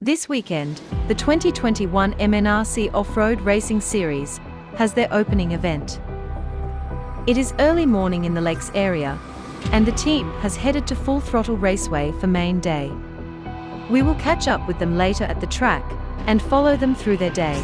This weekend, the 2021 MNRC Offroad Racing Series has their opening event. It is early morning in the Lakes area, and the team has headed to Full Throttle Raceway for main day. We will catch up with them later at the track and follow them through their day.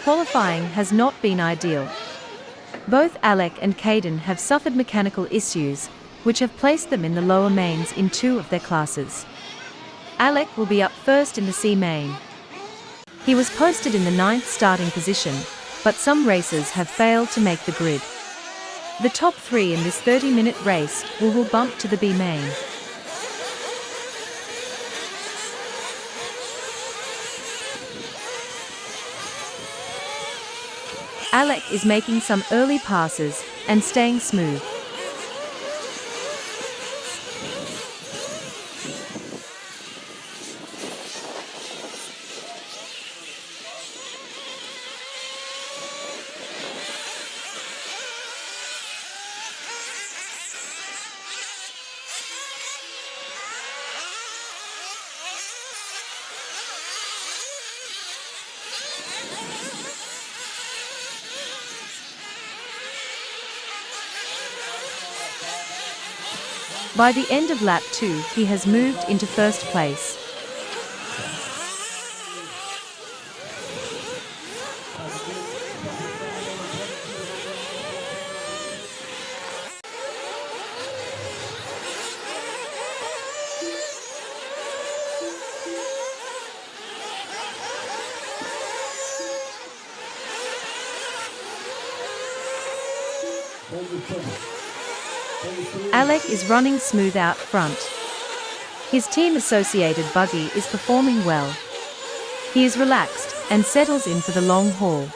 Qualifying has not been ideal. Both Alec and Caden have suffered mechanical issues, which have placed them in the lower mains in two of their classes. Alec will be up first in the C main. He was posted in the 9th starting position, but some racers have failed to make the grid. The top three in this 30-minute race will bump to the B main. Alec is making some early passes and staying smooth. By the end of lap 2, he has moved into first place. Alec is running smooth out front. His team-associated Buggy is performing well. He is relaxed and settles in for the long haul.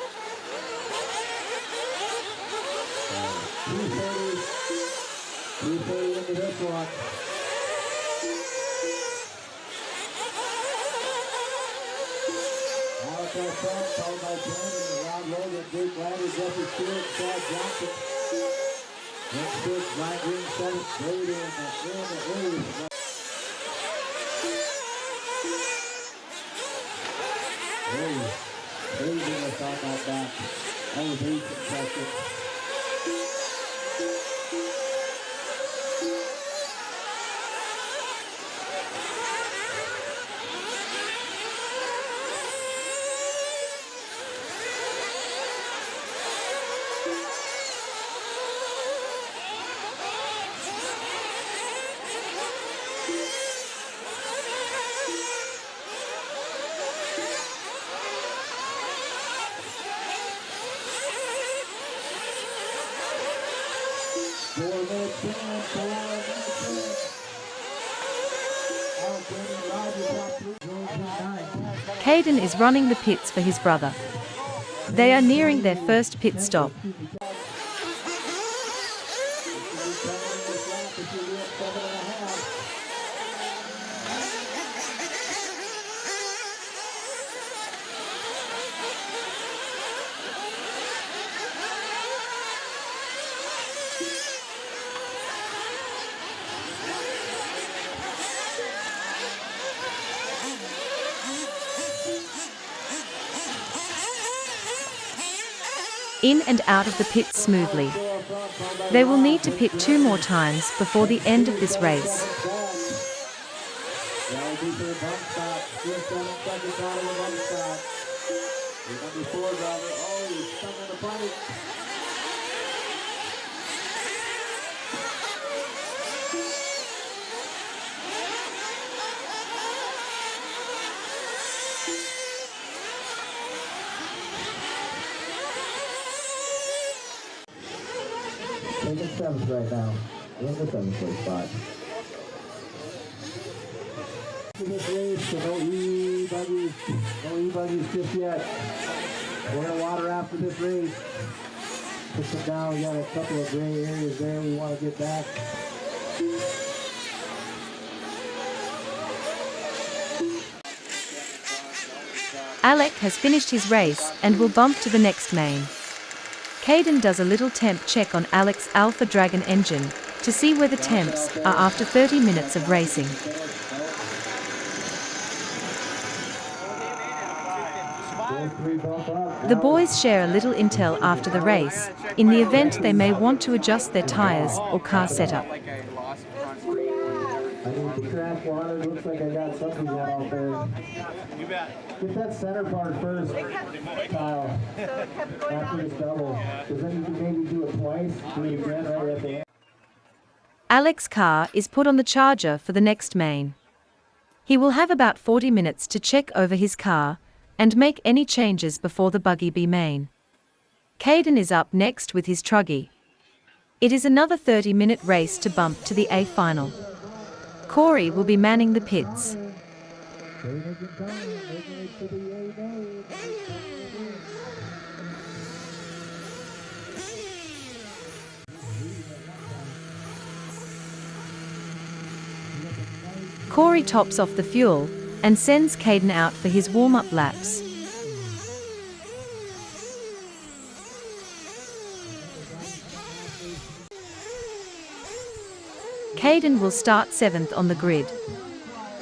Caden is running the pits for his brother. They are nearing their first pit stop. In and out of the pits smoothly. They will need to pit 2 more times before the end of this race. Taking 7th right now, in the 7th place spot. This race, so no E-buggies just yet. We're in water after this race. Push them down, we got a couple of gray areas there we want to get back. Alec has finished his race and will bump to the next main. Caden does a little temp check on Alec's Alpha Dragon engine to see where the temps are after 30 minutes of racing. The boys share a little intel after the race, in the event they may want to adjust their tires or car setup. I need the track water, looks like I got something out there. You bet. Get that center part first, Kyle, after this double. Because then you can maybe do it twice, do it again right at the end. Alec's car is put on the charger for the next main. He will have about 40 minutes to check over his car and make any changes before the Buggy B main. Caden is up next with his truggy. It is another 30-minute race to bump to the A final. Corey will be manning the pits. Corey tops off the fuel and sends Caden out for his warm-up laps. Caden will start 7th on the grid.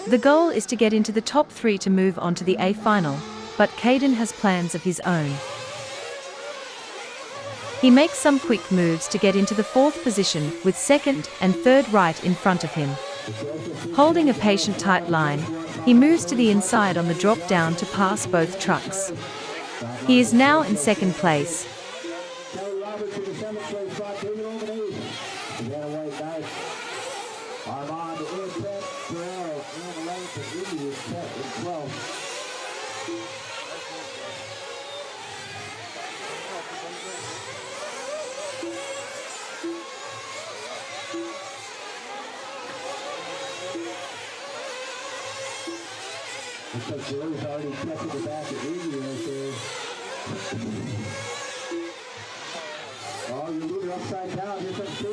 The goal is to get into the top 3 to move on to the A final, but Caden has plans of his own. He makes some quick moves to get into the 4th position with 2nd and 3rd right in front of him. Holding a patient tight line, he moves to the inside on the drop down to pass both trucks. He is now in 2nd place. Because Joe's already catching the back of Iggy right there. Oh, you're moving upside down.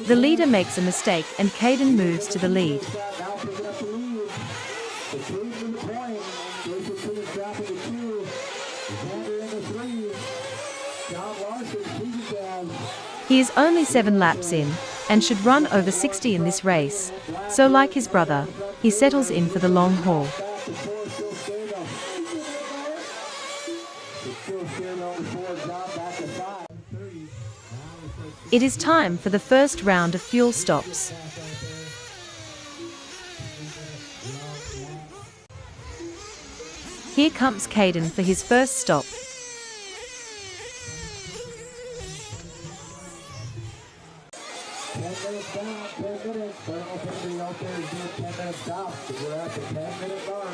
The leader makes a mistake and Caden moves to the lead. Now picking up the lead. The 3 from the point. Jason is dropping the 2. Xander in the 3. John Larson speeds down. He is only 7 laps in and should run over 60 in this race, so like his brother, he settles in for the long haul. It is time for the first round of fuel stops. Here comes Caden for his first stop.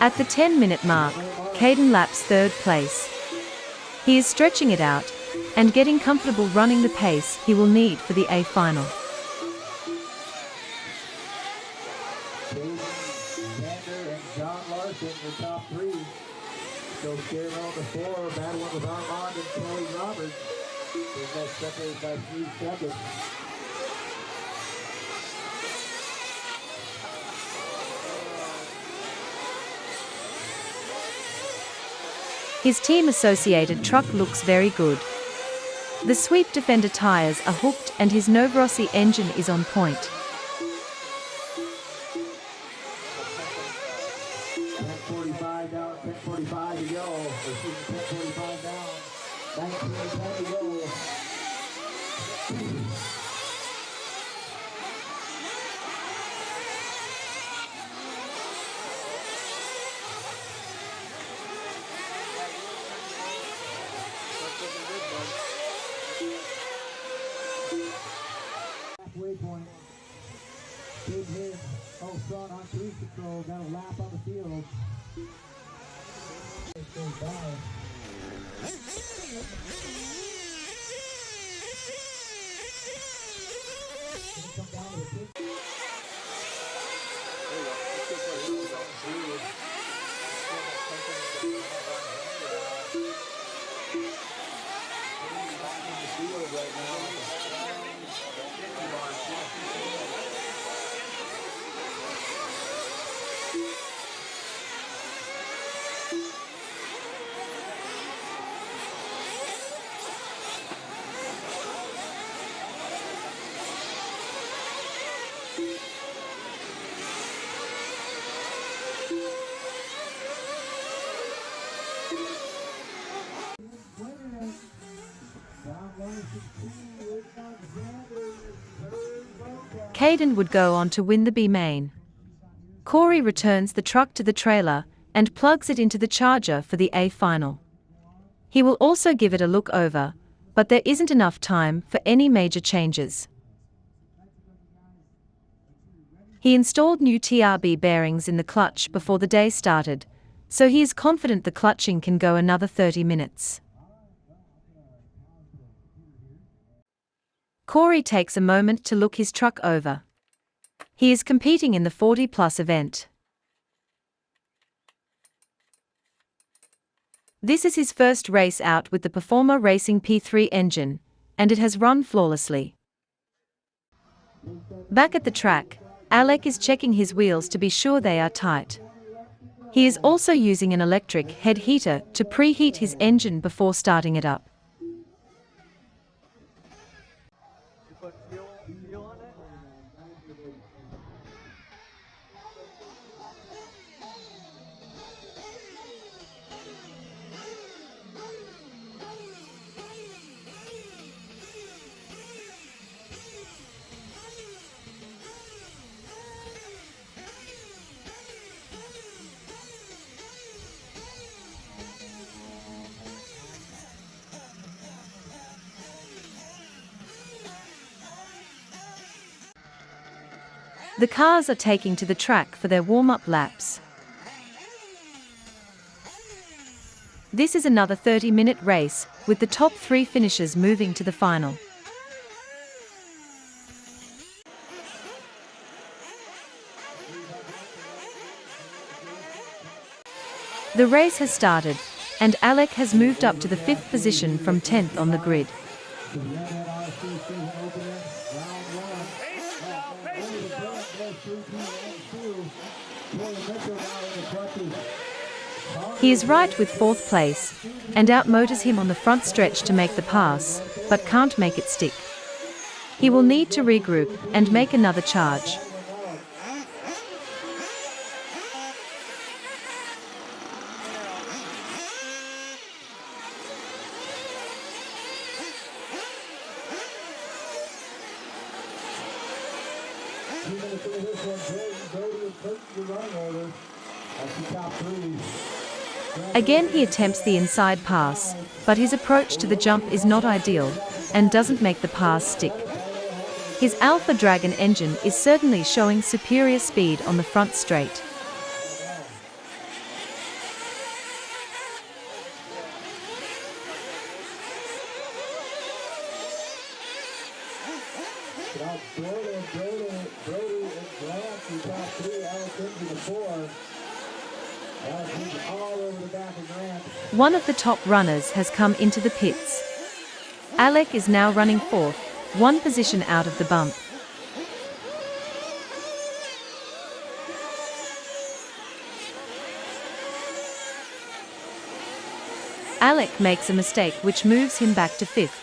At the 10-minute mark, Caden laps 3rd place. He is stretching it out and getting comfortable running the pace he will need for the A final. Jaden, Xander, and John Larson, the top three. Still scared on the floor, battling with Armand and Kelly Roberts. They're both separated by 3 seconds. His team-associated truck looks very good. The Sweep Defender tires are hooked and his Novorossi engine is on point. 10:45 down, 10:45 to go. We're shooting 10:45 down. 19:10 to go. Halfway point. Big hit. Oh, front on cruise control. Got a lap on the field. It goes by. Come down to the pit. Caden would go on to win the B main. Corey returns the truck to the trailer and plugs it into the charger for the A final. He will also give it a look over, but there isn't enough time for any major changes. He installed new TRB bearings in the clutch before the day started, so he is confident the clutching can go another 30 minutes. Corey takes a moment to look his truck over. He is competing in the 40+ event. This is his first race out with the Performer Racing P3 engine, and it has run flawlessly. Back at the track, Alec is checking his wheels to be sure they are tight. He is also using an electric head heater to preheat his engine before starting it up. The cars are taking to the track for their warm-up laps. This is another 30-minute race, with the top 3 finishers moving to the final. The race has started, and Alec has moved up to the 5th position from 10th on the grid. He is right with 4th place, and outmotors him on the front stretch to make the pass, but can't make it stick. He will need to regroup and make another charge. Again he attempts the inside pass, but his approach to the jump is not ideal, and doesn't make the pass stick. His Alpha Dragon engine is certainly showing superior speed on the front straight. into the 4. Alex moves all over the back of Grant. One of the top runners has come into the pits. Alec is now running fourth, one position out of the bump. Alec makes a mistake which moves him back to fifth.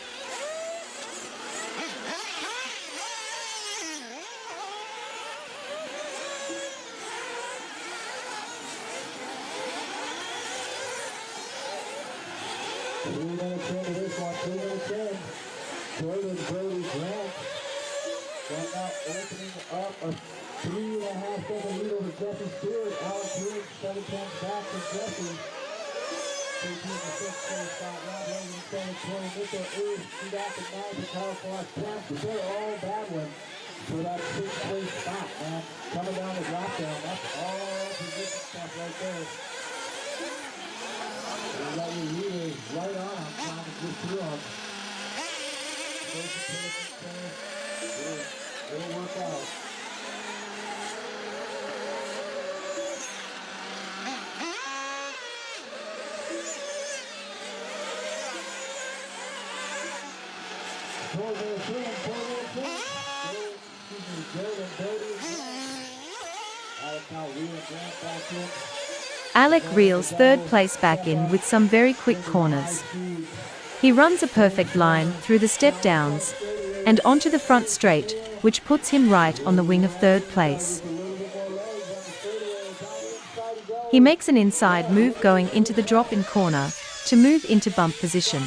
They're all battling for that 6th place spot, man. Coming down the drop down, that's all position stuff right there. You got your leaders right on them, trying to get through them. It'll work out. Alec reels third place back in with some very quick corners. He runs a perfect line through the step downs and onto the front straight, which puts him right on the wing of third place. He makes an inside move going into the drop-in corner to move into bump position.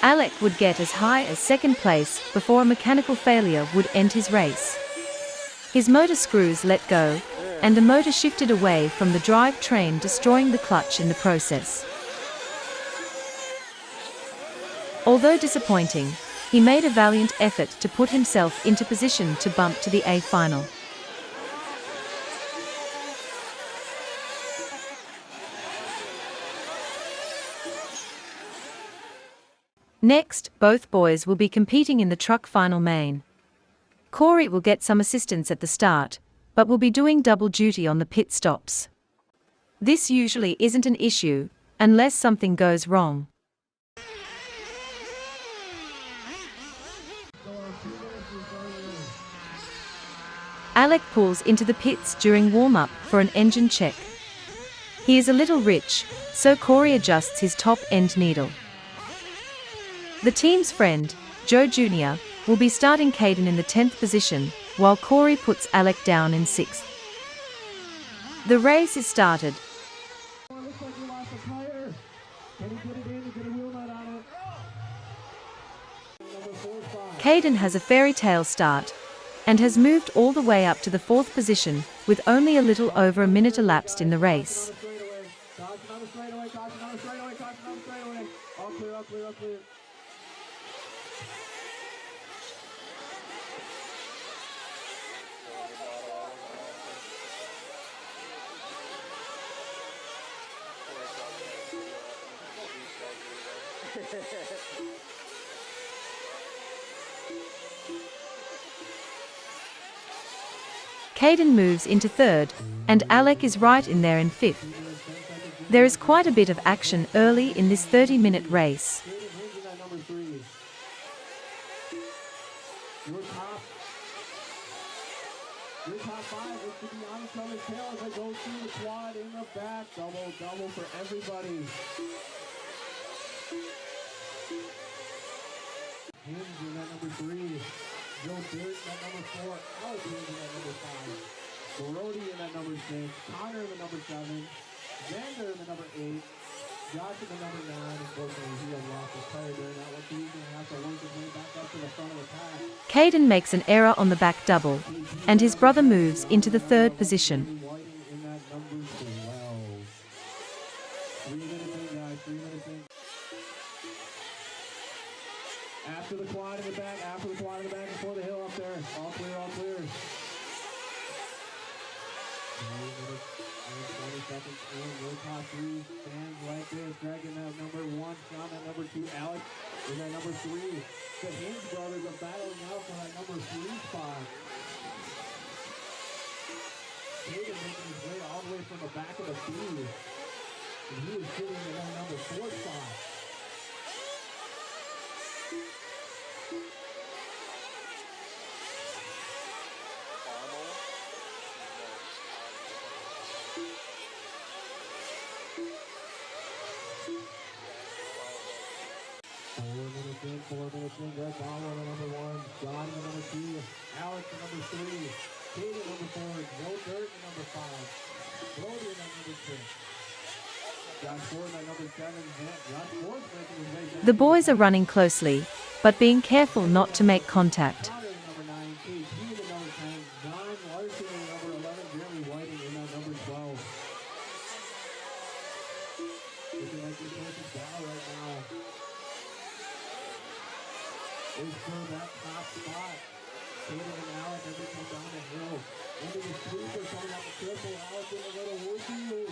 Alec would get as high as second place before a mechanical failure would end his race. His motor screws let go, and the motor shifted away from the drive train, destroying the clutch in the process. Although disappointing, he made a valiant effort to put himself into position to bump to the A final. Next, both boys will be competing in the truck final main. Corey will get some assistance at the start, but will be doing double duty on the pit stops. This usually isn't an issue, unless something goes wrong. Alec pulls into the pits during warm-up for an engine check. He is a little rich, so Corey adjusts his top-end needle. The team's friend, Joe Jr., will be starting Caden in the 10th position, while Corey puts Alec down in 6th. The race is started. Caden has a fairy tale start, and has moved all the way up to the 4th position, with only a little over a minute elapsed in the race. Caden moves into 3rd, and Alec is right in there in 5th. There is quite a bit of action early in this 30-minute race. Your top five is to be on each other's tail as they go through the quad in the back. Double for everybody. Hinge in that number 3. Joe Dirt in that number 4. Alex Hinge in that number 5. Brody in that number 6. Connor in the number 7. Xander in the number 8. Josh in the number 9. Unfortunately, he had lost his tire during that one, so he's going to have to work his way back up to the front of the pack. Caden makes an error on the back double, and his brother moves into the third position. After the quad in the back, before the hill up there. All clear. 20 seconds in, your top 3 stands like this. Greg in that number 1, Sean at number 2, Alex in that number 3. The Hinge brothers are battling out for that number 3 spot. Caden making his way all the way from the back of the field. And he is sitting in that number 4 spot. Four minutes in, Greg Bauer in the number 1, John in the number 2, Alex in number 3, Kate in number 4, Joe Dirt in number 5, Brody in number 6, Josh Ford in number 7, Josh Ford's making his way down. The boys are running closely, but being careful not to make contact. Connor in number 9, Kate G in number 10, John Larson in number 11, Jeremy Whiting in number 12. Looking like this person's down right now. Is for that top spot. Caden and Alex as they come down the hill. Into the sweeper, coming out the triple. Alex in a little wiggle.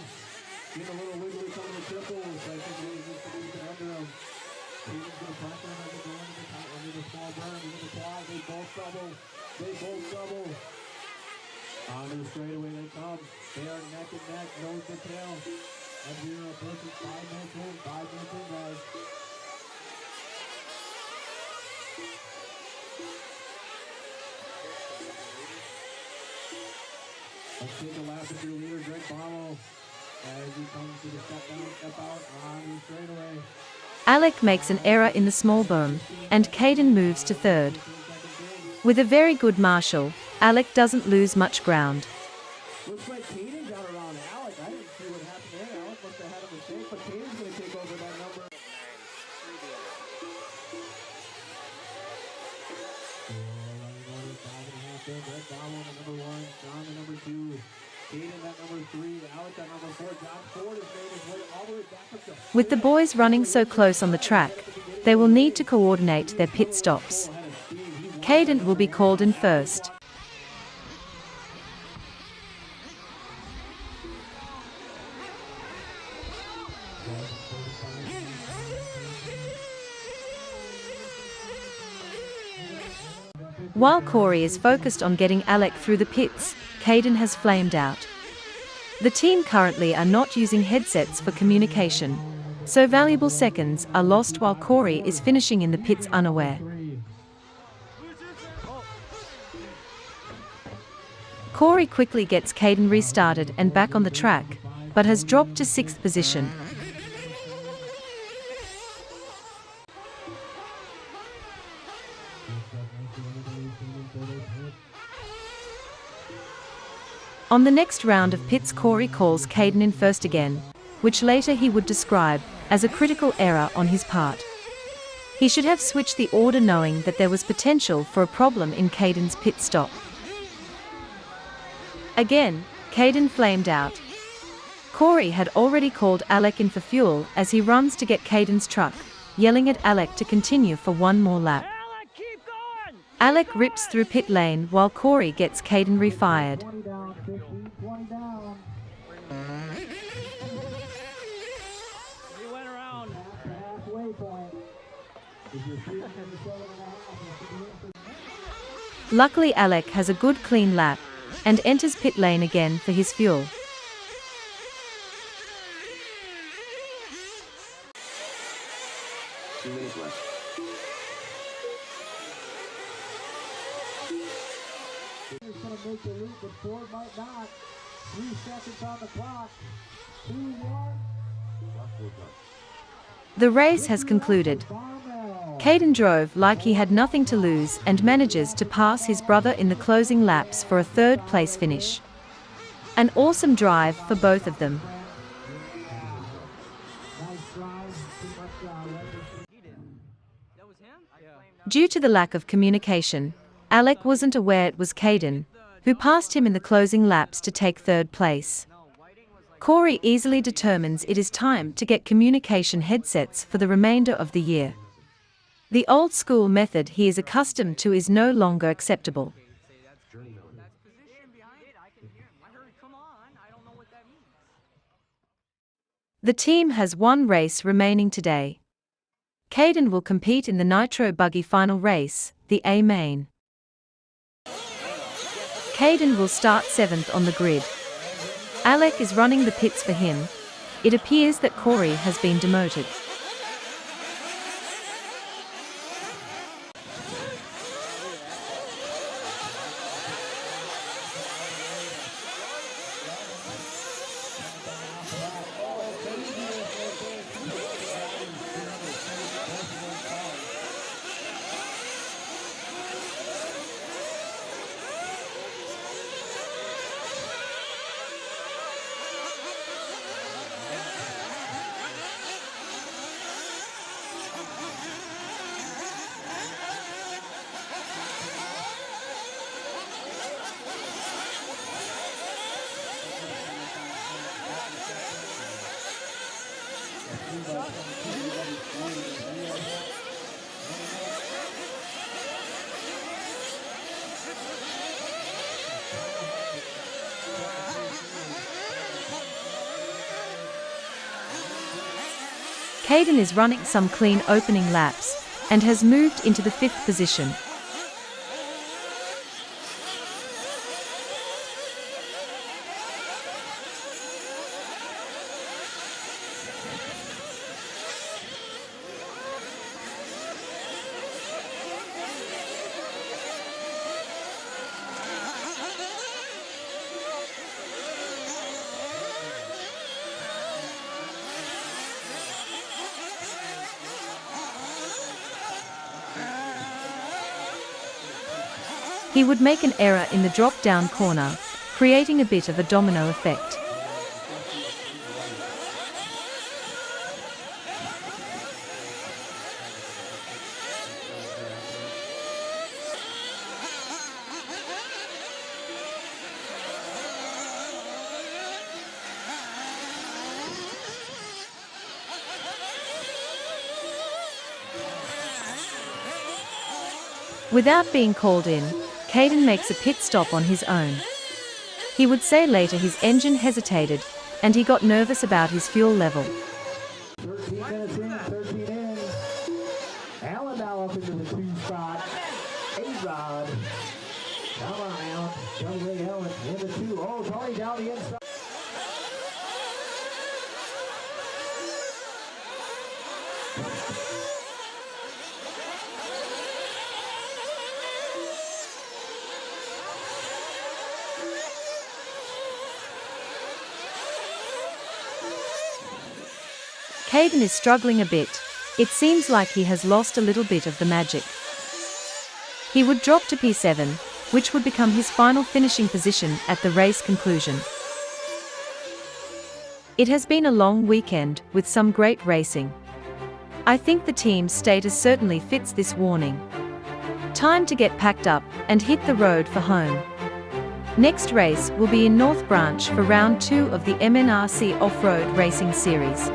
Getting a little wiggly coming to triples. I think he needs to be under him. Caden's going to pressure him as they go into the small burn, into the quad. They both double. Onto the straightaway they come. They are neck and neck, nose to tail. And we're approaching 5 minutes in, guys. Let's take a lap with your leader, Greg Bauer, as he comes to the step out on the straightaway. Alec makes an error in the small berm, and Caden moves to third. With a very good marshal, Alec doesn't lose much ground. Looks like Caden got around Alec. I didn't see what happened there. Alec must have had a mistake, but Caden's going to take over that number. Greg Bauer at number 1, John at number 2, Caden at number 3, Alex at number 4, Josh Ford has made his way all the way back up to... With the boys running so close on the track, they will need to coordinate their pit stops. Caden will be called in first. While Corey is focused on getting Alec through the pits, Caden has flamed out. The team currently are not using headsets for communication, so valuable seconds are lost while Corey is finishing in the pits unaware. Corey quickly gets Caden restarted and back on the track, but has dropped to 6th position. On the next round of pits, Corey calls Caden in first again, which later he would describe as a critical error on his part. He should have switched the order knowing that there was potential for a problem in Caden's pit stop. Again, Caden flamed out. Corey had already called Alec in for fuel as he runs to get Caden's truck, yelling at Alec to continue for one more lap. Alec, keep going! Alec rips through pit lane while Corey gets Caden refired. 20 down, 15, 20 down. He went around. Past the halfway point. If you're shooting in the 7.5, you should be in for... Luckily, Alec has a good clean lap and enters pit lane again for his fuel. 2 minutes left. He's going to make the loop, but Ford might not. 3 seconds on the clock. 2-1. The race has concluded. Caden drove like he had nothing to lose and manages to pass his brother in the closing laps for a third-place finish. An awesome drive for both of them. Due to the lack of communication, Alec wasn't aware it was Caden, who passed him in the closing laps to take third place. Corey easily determines it is time to get communication headsets for the remainder of the year. The old-school method he is accustomed to is no longer acceptable. The team has one race remaining today. Caden will compete in the Nitro Buggy final race, the A main. Caden will start 7th on the grid. Alec is running the pits for him. It appears that Corey has been demoted. Caden is running some clean opening laps and has moved into the 5th position. He would make an error in the drop-down corner, creating a bit of a domino effect. Without being called in, Caden makes a pit stop on his own. He would say later his engine hesitated, and he got nervous about his fuel level. 13 minutes in, 13 in. Allen now up into the 2 spot. A-Rod. Come on, Allen. Don't bring Allen in the 2. Oh, Tony down the inside. Caden is struggling a bit. It seems like he has lost a little bit of the magic. He would drop to P7, which would become his final finishing position at the race conclusion. It has been a long weekend with some great racing. I think the team's status certainly fits this warning. Time to get packed up and hit the road for home. Next race will be in North Branch for round 2 of the MNRC Offroad Racing Series.